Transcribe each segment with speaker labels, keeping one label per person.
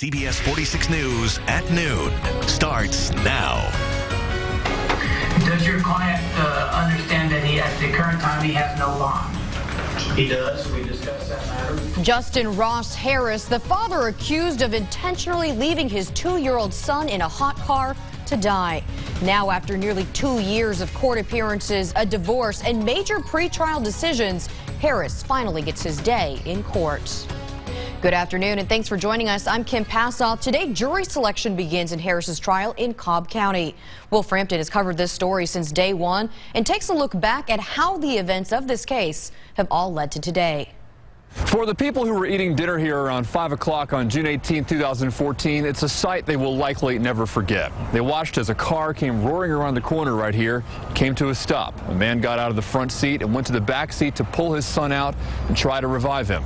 Speaker 1: CBS 46 News at noon starts now.
Speaker 2: Does your client understand that at the current time he has no bond? He does. We discussed that matter.
Speaker 3: Justin Ross Harris, the father accused of intentionally leaving his 2-year-old son in a hot car to die. Now, after nearly 2 years of court appearances, a divorce, and major pretrial decisions, Harris finally gets his day in court. Good afternoon, and thanks for joining us. I'm Kim Passoff. Today, jury selection begins in Harris's trial in Cobb County. Will Frampton has covered this story since day one and takes a look back at how the events of this case have all led to today.
Speaker 4: For the people who were eating dinner here around 5 o'clock on June 18, 2014, it's a sight they will likely never forget. They watched as a car came roaring around the corner right here, came to a stop. A man got out of the front seat and went to the back seat to pull his son out and try to revive him.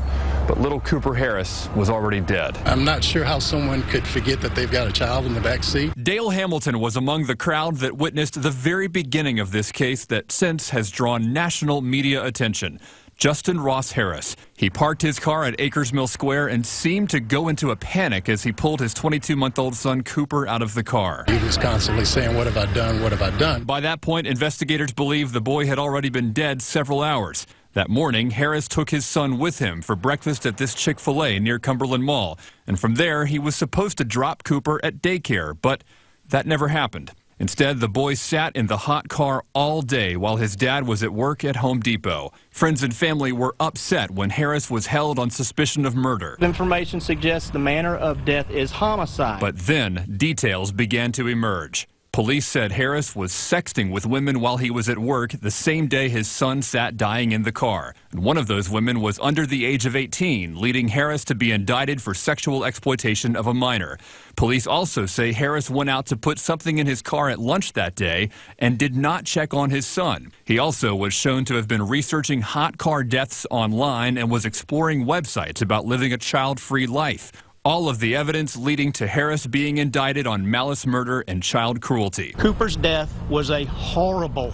Speaker 4: But little Cooper Harris was already dead.
Speaker 5: I'm not sure how someone could forget that they've got a child in the back seat.
Speaker 4: Dale Hamilton was among the crowd that witnessed the very beginning of this case that since has drawn national media attention. Justin Ross Harris. He parked his car at Acres Mill Square and seemed to go into a panic as he pulled his 22-month-old son Cooper out of the car.
Speaker 5: He was constantly saying, "What have I done? What have I done?"
Speaker 4: By that point, investigators believe the boy had already been dead several hours. That morning, Harris took his son with him for breakfast at this Chick-fil-A near Cumberland Mall. And from there, he was supposed to drop Cooper at daycare, but that never happened. Instead, the boy sat in the hot car all day while his dad was at work at Home Depot. Friends and family were upset when Harris was held on suspicion of murder.
Speaker 6: Information suggests the manner of death is homicide.
Speaker 4: But then, details began to emerge. Police said Harris was sexting with women while he was at work the same day his son sat dying in the car. And one of those women was under the age of 18, leading Harris to be indicted for sexual exploitation of a minor. Police also say Harris went out to put something in his car at lunch that day and did not check on his son. He also was shown to have been researching hot car deaths online and was exploring websites about living a child-free life. All of the evidence leading to Harris being indicted on malice murder and child cruelty.
Speaker 6: Cooper's death was a horrible,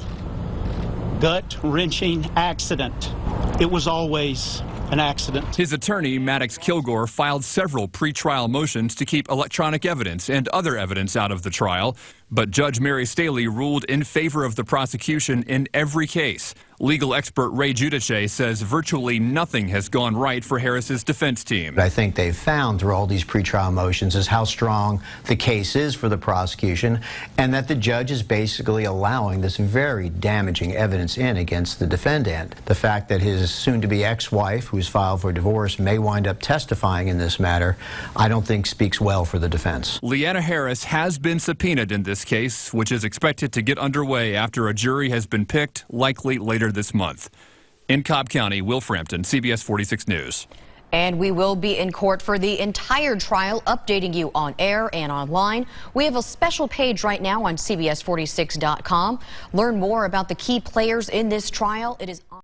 Speaker 6: gut-wrenching accident. It was always an accident.
Speaker 4: His attorney, Maddox Kilgore, filed several pretrial motions to keep electronic evidence and other evidence out of the trial, but Judge Mary Staley ruled in favor of the prosecution in every case. Legal expert Ray Giudice says virtually nothing has gone right for Harris's defense team.
Speaker 7: I think they've found through all these pretrial motions is how strong the case is for the prosecution, and that the judge is basically allowing this very damaging evidence in against the defendant. The fact that his soon-to-be ex-wife, who's filed for divorce, may wind up testifying in this matter, I don't think speaks well for the defense.
Speaker 4: Leanna Harris has been subpoenaed in this case, which is expected to get underway after a jury has been picked, likely later this month. In Cobb County, Will Frampton, CBS 46 News.
Speaker 3: And we will be in court for the entire trial, updating you on air and online. We have a special page right now on CBS46.com. Learn more about the key players in this trial. It is